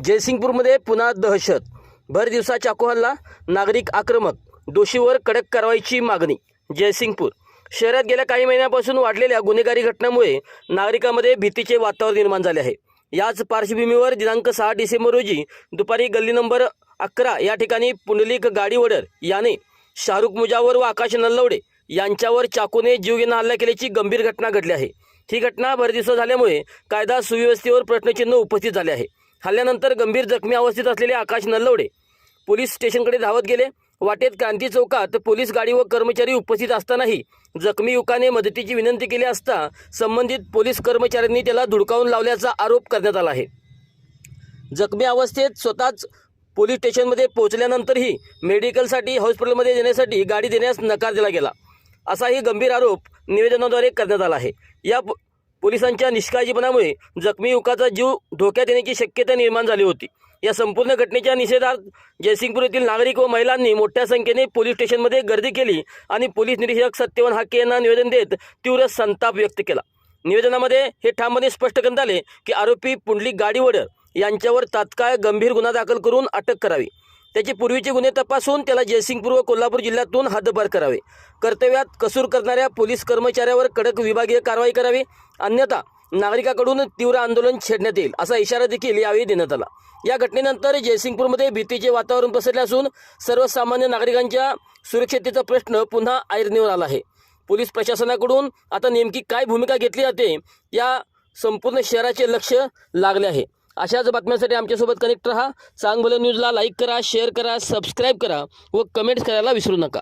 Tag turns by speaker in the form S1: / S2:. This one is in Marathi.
S1: जयसिंगपूरमध्ये पुन्हा दहशत. भर दिवसा चाकू हल्ला, नागरिक आक्रमक, दोषीवर कडक कारवाईची मागणी. जयसिंगपूर शहरात गेल्या काही महिन्यांपासून वाढलेल्या गुन्हेगारी घटनांमुळे नागरिकांमध्ये भीतीचे वातावरण निर्माण झाले आहे. याच पार्श्वभूमीवर दिनांक 6 डिसेंबर रोजी दुपारी गल्ली नंबर 11 या ठिकाणी पुंडलिक गाडीवडर याने शाहरुख मुजावर व आकाश नल्लवडे यांच्यावर चाकूने जीवघेणा हल्ला केल्याची गंभीर घटना घडली आहे. ही घटना भरदिवसा झाल्यामुळे कायदा सुव्यवस्थेवर प्रश्नचिन्ह उपस्थित झाले आहे. हल्ल्यानंतर गंभीर जखमी अवस्थेत असलेले आकाश नल्लवडे पोलीस स्टेशनकडे धावत गेले. वाटेत क्रांती चौकात पोलीस गाडी व कर्मचारी उपस्थित असतानाही जखमी युवकाने मदतीची विनंती केली असता संबंधित पोलीस कर्मचाऱ्यांनी त्याला धुडकावून लावल्याचा आरोप करण्यात आला आहे. जखमी अवस्थेत स्वतःच पोलीस स्टेशनमध्ये पोहोचल्यानंतरही मेडिकलसाठी हॉस्पिटलमध्ये देण्यासाठी गाडी देण्यास नकार दिला गेला, असाही गंभीर आरोप निवेदनाद्वारे करण्यात आला आहे. या पोलिसांच्या निष्काळजीपणामुळे जखमी युवकाचा जीव धोक्यात येण्याची शक्यता निर्माण झाली होती. या संपूर्ण घटनेच्या निषेधार्थ जयसिंगपूर येथील नागरिक व महिलांनी मोठ्या संख्येने पोलीस स्टेशनमध्ये गर्दी केली आणि पोलीस निरीक्षक सत्यवान हाके यांना निवेदन देत तीव्र संताप व्यक्त केला. निवेदनामध्ये हे ठामपणे स्पष्ट करण्यात आले की आरोपी पुंडलिक गाडीवडर यांच्यावर तात्काळ गंभीर गुन्हा दाखल करून अटक करावी. त्याचे पूर्वीचे गुन्हे तपासून त्याला जयसिंगपूर व कोल्हापूर जिल्ह्यातून हद्दपार करावे. कर्तव्यात कसूर करणाऱ्या पोलीस कर्मचाऱ्यावर कडक विभागीय कारवाई करावी, अन्यथा नागरिकांकडून तीव्र आंदोलन छेडण्यात येईल, असा इशारा देखील यावेळी देण्यात आला. या घटनेनंतर जयसिंगपूरमध्ये भीतीचे वातावरण पसरले असून सर्वसामान्य नागरिकांच्या सुरक्षिततेचा प्रश्न पुन्हा ऐरणीवर आला आहे. पोलीस प्रशासनाकडून आता नेमकी काय भूमिका घेतली जाते या संपूर्ण शहराचे लक्ष लागले आहे. अशाच बातम्यांसाठी आमच्यासोबत कनेक्ट रहा. चांगलं न्यूजला लाईक करा, शेअर करा, सबस्क्राईब करा व कमेंट्स करायला विसरू नका.